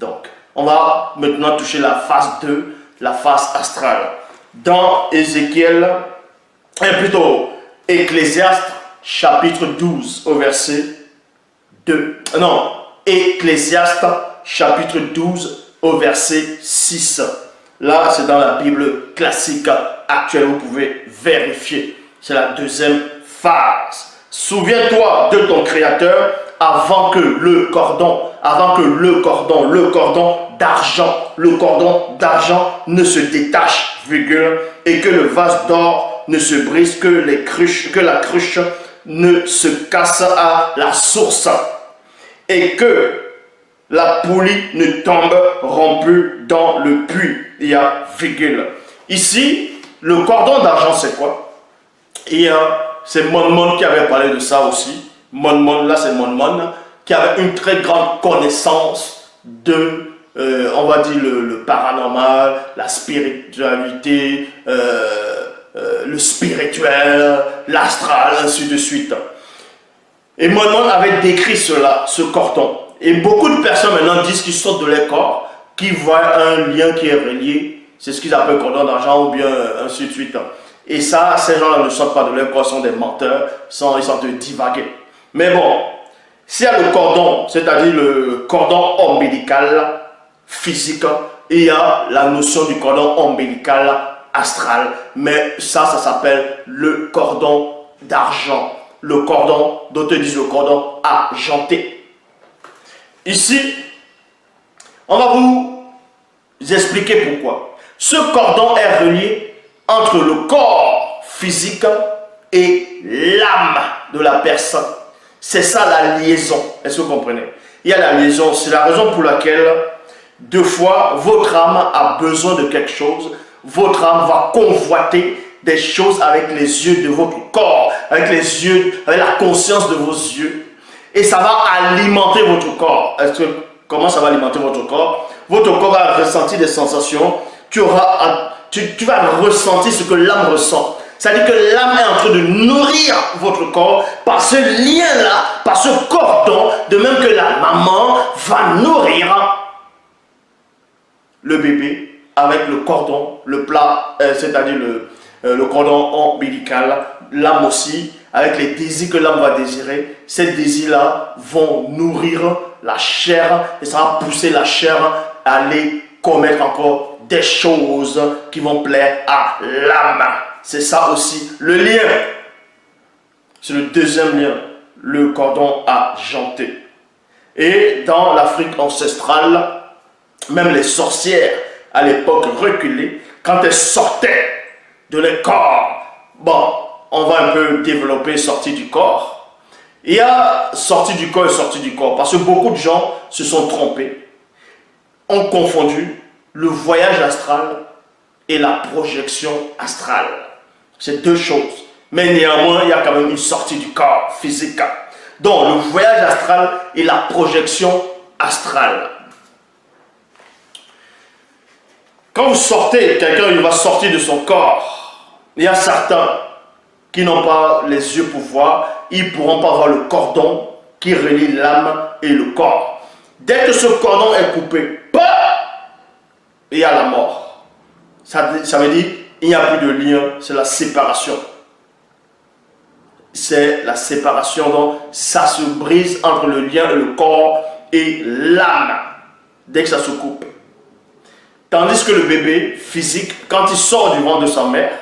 Donc, on va maintenant toucher la phase 2, la phase astrale. Dans Ézéchiel, plutôt Ecclésiaste, chapitre 12, au verset 2. Non, Ecclésiaste, chapitre 12, au verset 6. Là, c'est dans la Bible classique actuelle, vous pouvez vérifier. C'est la deuxième phase. Souviens-toi de ton Créateur avant que le cordon d'argent ne se détache, virgule, et que le vase d'or ne se brise, que la cruche ne se casse à la source, et que la poulie ne tombe rompue dans le puits. Il y a virgule. Ici, le cordon d'argent, c'est quoi? C'est Mon qui avait parlé de ça aussi. Là c'est Mon qui avait une très grande connaissance de, on va dire, le paranormal, la spiritualité, le spirituel, l'astral, ainsi de suite. Et Mon avait décrit cela, ce cordon. Et beaucoup de personnes maintenant disent qu'ils sortent de leur corps, qu'ils voient un lien qui est relié. C'est ce qu'ils appellent cordon d'argent ou bien ainsi de suite. Et ça, ces gens-là ne sortent pas de leur corps, sont des menteurs, ils sont de divaguer. Mais bon, s'il y a le cordon, c'est-à-dire le cordon ombilical physique, et il y a la notion du cordon ombilical astral. Mais ça s'appelle le cordon d'argent. Le cordon, d'autres disent le cordon argenté. Ici, on va vous expliquer pourquoi. Ce cordon est relié entre le corps physique et l'âme de la personne. C'est ça la liaison. Est-ce que vous comprenez? Il y a la liaison. C'est la raison pour laquelle, deux fois, votre âme a besoin de quelque chose. Votre âme va convoiter des choses avec les yeux de votre corps, avec les yeux, avec la conscience de vos yeux. Et ça va alimenter votre corps. Comment ça va alimenter votre corps? Votre corps va ressentir des sensations. Tu vas ressentir ce que l'âme ressent. C'est-à-dire que l'âme est en train de nourrir votre corps par ce lien-là, par ce cordon, de même que la maman va nourrir le bébé avec le cordon, le plat, c'est-à-dire le cordon ombilical, l'âme aussi, avec les désirs que l'âme va désirer. Ces désirs-là vont nourrir la chair et ça va pousser la chair à aller commettre encore des choses qui vont plaire à l'âme. C'est ça aussi le lien. C'est le deuxième lien, le cordon argenté. Et dans l'Afrique ancestrale, même les sorcières, à l'époque reculée, quand elles sortaient de leur corps, bon, on va un peu développer sortie du corps. Il y a sortie du corps et sortie du corps, parce que beaucoup de gens se sont trompés, ont confondu le voyage astral et la projection astrale. C'est deux choses. Mais néanmoins, il y a quand même une sortie du corps physique. Donc, le voyage astral et la projection astrale. Quand vous sortez, quelqu'un il va sortir de son corps. Il y a certains qui n'ont pas les yeux pour voir. Ils ne pourront pas voir le cordon qui relie l'âme et le corps. Dès que ce cordon est coupé, il y a la mort. Ça veut dire il n'y a plus de lien, c'est la séparation. C'est la séparation, donc ça se brise entre le lien et le corps et l'âme, dès que ça se coupe. Tandis que le bébé physique, quand il sort du ventre de sa mère,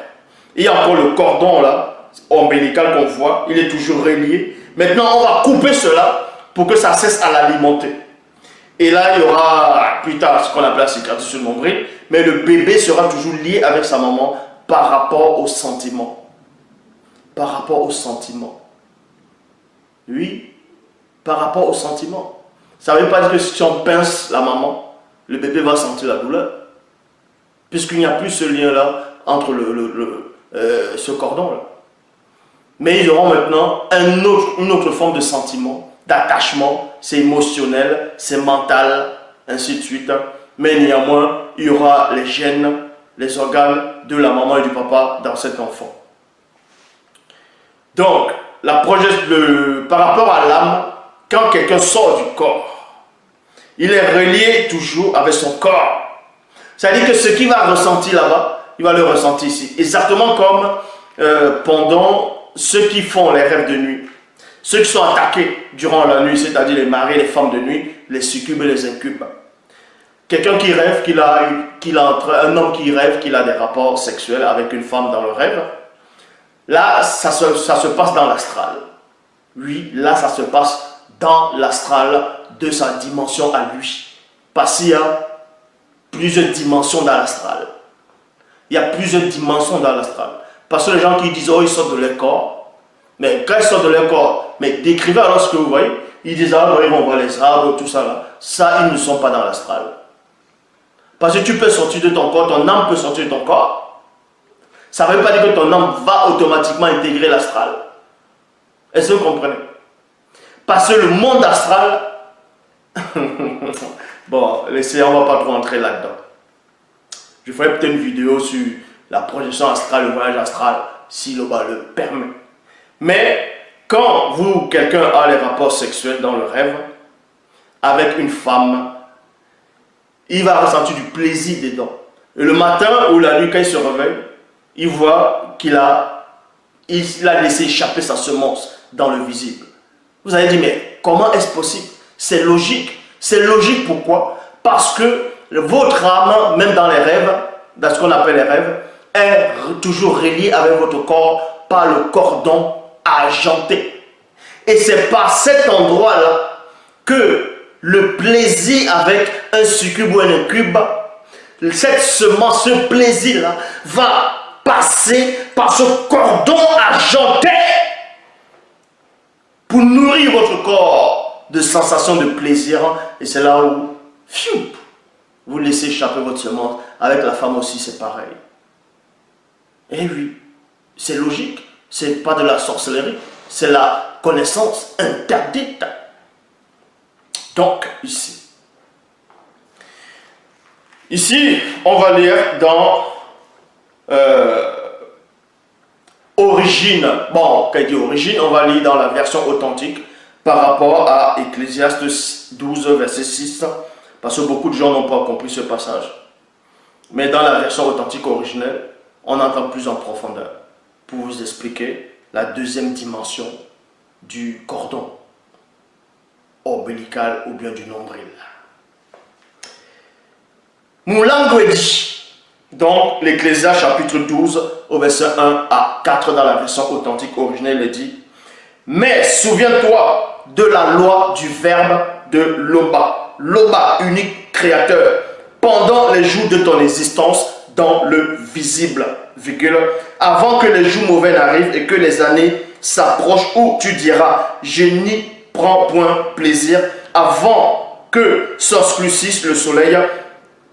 il y a encore le cordon là, ombilical qu'on voit, il est toujours relié. Maintenant, on va couper cela pour que ça cesse à l'alimenter. Et là, il y aura plus tard ce qu'on appelle la cicatrice sur le nombril, mais le bébé sera toujours lié avec sa maman par rapport aux sentiments. Par rapport aux sentiments. Oui, par rapport aux sentiments. Ça ne veut pas dire que si on pince la maman, le bébé va sentir la douleur. Puisqu'il n'y a plus ce lien-là entre ce cordon-là. Mais ils auront maintenant une autre forme de sentiment, d'attachement, c'est émotionnel, c'est mental, ainsi de suite. Mais néanmoins, il y aura les gènes, les organes de la maman et du papa dans cet enfant. Donc, par rapport à l'âme, quand quelqu'un sort du corps, il est relié toujours avec son corps. C'est-à-dire que ce qu'il va ressentir là-bas, il va le ressentir ici. Exactement comme pendant ceux qui font les rêves de nuit. Ceux qui sont attaqués durant la nuit, c'est-à-dire les maris, les femmes de nuit, les succubes et les incubes. Quelqu'un qui rêve un homme qui rêve qu'il a des rapports sexuels avec une femme dans le rêve, là, ça se passe dans l'astral. Oui, là, ça se passe dans l'astral de sa dimension à lui. Parce qu'il y a plusieurs dimensions dans l'astral. Il y a plusieurs dimensions dans l'astral. Parce que les gens qui disent, oh, ils sortent de leur corps. Mais quand ils sortent de leur corps, mais décrivez alors ce que vous voyez. Ils disent, ah, oui, on voit les arbres, tout ça là. Ça, ils ne sont pas dans l'astral. Parce que tu peux sortir de ton corps, ton âme peut sortir de ton corps. Ça ne veut pas dire que ton âme va automatiquement intégrer l'astral. Est-ce que vous comprenez? Parce que le monde astral, bon, laissez, on ne va pas trop entrer là-dedans. Je ferai peut-être une vidéo sur la projection astrale, le voyage astral, si le permet. Mais quand quelqu'un a les rapports sexuels dans le rêve, avec une femme, il va ressentir du plaisir dedans. Et le matin ou la nuit, quand il se réveille, il voit qu'il a laissé échapper sa semence dans le visible. Vous allez dire, mais comment est-ce possible? C'est logique. C'est logique, pourquoi? Parce que votre âme, même dans les rêves, dans ce qu'on appelle les rêves, est toujours reliée avec votre corps par le cordon argenté. Et c'est par cet endroit-là que le plaisir avec un succube ou un incube, cette semence, ce plaisir-là, va passer par ce cordon argenté pour nourrir votre corps de sensations de plaisir. Et c'est là où vous laissez échapper votre semence. Avec la femme aussi, c'est pareil. Et oui, c'est logique. C'est pas de la sorcellerie. C'est la connaissance interdite. Donc, ici, on va lire dans Origine. Bon, quand il dit Origine, on va lire dans la version authentique par rapport à Ecclésiaste 12, verset 6, parce que beaucoup de gens n'ont pas compris ce passage. Mais dans la version authentique originelle, on entend plus en profondeur pour vous expliquer la deuxième dimension du cordon ombilical ou bien du nombril. Moulangwedi, donc l'Ecclésiaste chapitre 12 au verset 1 à 4 dans la version authentique originelle, il dit: mais souviens-toi de la loi du verbe de Loba, Loba, unique créateur, pendant les jours de ton existence dans le visible, virgule, avant que les jours mauvais n'arrivent et que les années s'approchent où tu diras: je n'y prends point plaisir, avant que s'obscurcisse le soleil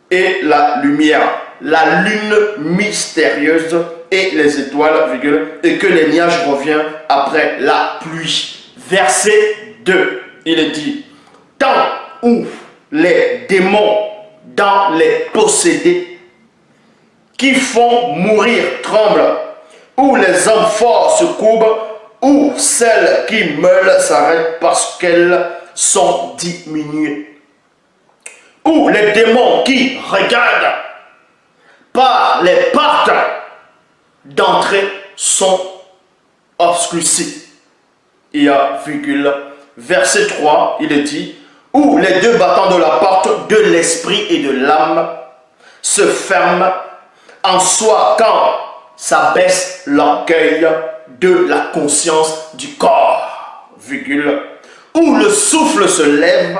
et la lumière, la lune mystérieuse et les étoiles, virgule, et que les nuages reviennent après la pluie. Verset 2, il est dit: tant où les démons dans les possédés qui font mourir tremblent, où les hommes forts se courbent, où celles qui meurent s'arrêtent parce qu'elles sont diminuées, où les démons qui regardent par les portes d'entrée sont obscurcis. Il y a virgule. Verset 3, il est dit: où les deux battants de la porte de l'esprit et de l'âme se ferment en soi quand s'abaisse l'orgueil de la conscience du corps, virgule, où le souffle se lève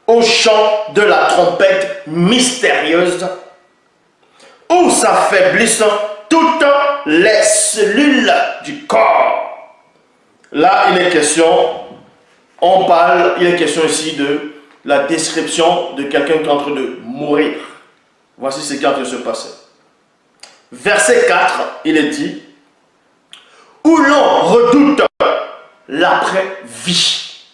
au chant de la trompette mystérieuse, où s'affaiblissent toutes les cellules du corps. Là, il est question, il est question ici de la description de quelqu'un qui est en train de mourir. Voici ce qui est en train de se passer. Verset 4, il est dit: où l'on redoute l'après-vie,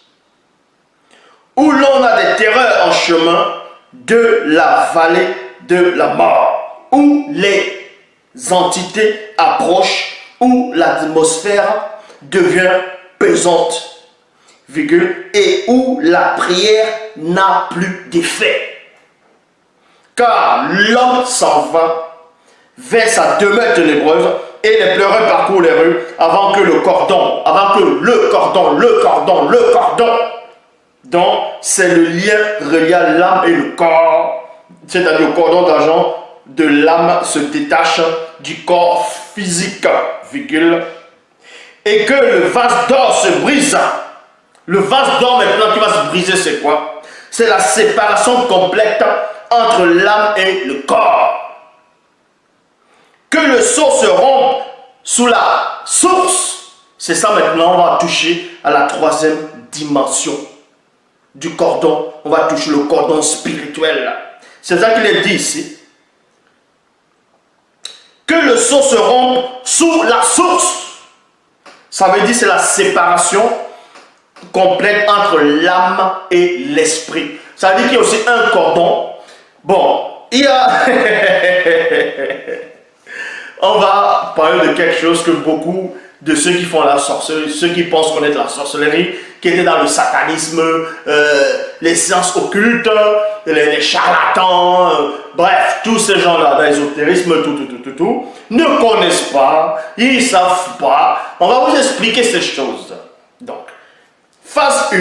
où l'on a des terreurs en chemin de la vallée de la mort, où les entités approchent, où l'atmosphère devient pesante, virgule, et où la prière n'a plus d'effet. Car l'homme s'en va vers sa demeure ténébreuse et les pleureux parcourent les rues avant que le cordon, donc c'est le lien reliant l'âme et le corps, c'est-à-dire le cordon d'argent de l'âme se détache du corps physique, virgule, et que le vase d'or se brise. Le vase d'or maintenant qui va se briser, c'est quoi? C'est la séparation complète entre l'âme et le corps. Que le seau se rompe sous la source. C'est ça maintenant, on va toucher à la troisième dimension du cordon. On va toucher le cordon spirituel. C'est ça qu'il est dit ici. Que le seau se rompe sous la source. Ça veut dire c'est la séparation complète entre l'âme et l'esprit. Ça veut dire qu'il y a aussi un cordon. Bon, il y a... On va parler de quelque chose que beaucoup de ceux qui font la sorcellerie, ceux qui pensent connaître la sorcellerie, qui étaient dans le satanisme, les sciences occultes, les charlatans, bref, tous ces gens-là, dans l'ésotérisme, tout, ne connaissent pas, ils ne savent pas. On va vous expliquer ces choses. Donc, phase 1,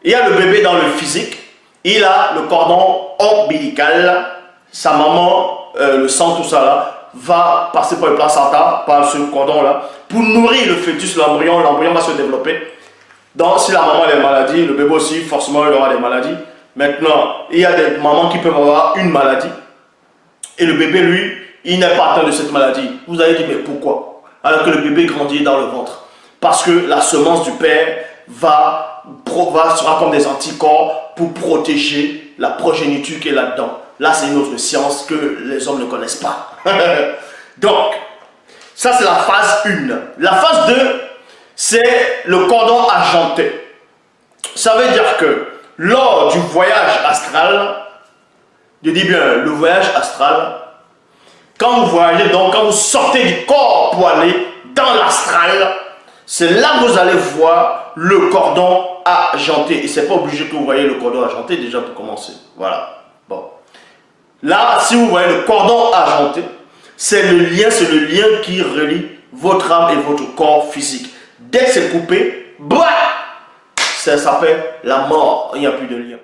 il y a le bébé dans le physique, il a le cordon ombilical, sa maman, le sang, tout ça là, va passer par le placenta, par ce cordon-là, pour nourrir le fœtus, l'embryon va se développer. Donc, si la maman a des maladies, le bébé aussi, forcément, il aura des maladies. Maintenant, il y a des mamans qui peuvent avoir une maladie, et le bébé, lui, il n'est pas atteint de cette maladie. Vous allez dire, mais pourquoi? Alors que le bébé grandit dans le ventre. Parce que la semence du père sera comme des anticorps pour protéger la progéniture qui est là-dedans. Là, c'est une autre science que les hommes ne connaissent pas. Donc, ça c'est la phase 1. La phase 2, c'est le cordon argenté. Ça veut dire que lors du voyage astral, je dis bien le voyage astral, quand vous voyagez, donc quand vous sortez du corps pour aller dans l'astral, c'est là que vous allez voir le cordon argenté. Et c'est pas obligé que vous voyez le cordon argenté déjà pour commencer. Voilà. Bon. Là, si vous voyez le cordon argenté, c'est le lien qui relie votre âme et votre corps physique. Dès que c'est coupé, bah, ça s'appelle la mort. Il n'y a plus de lien.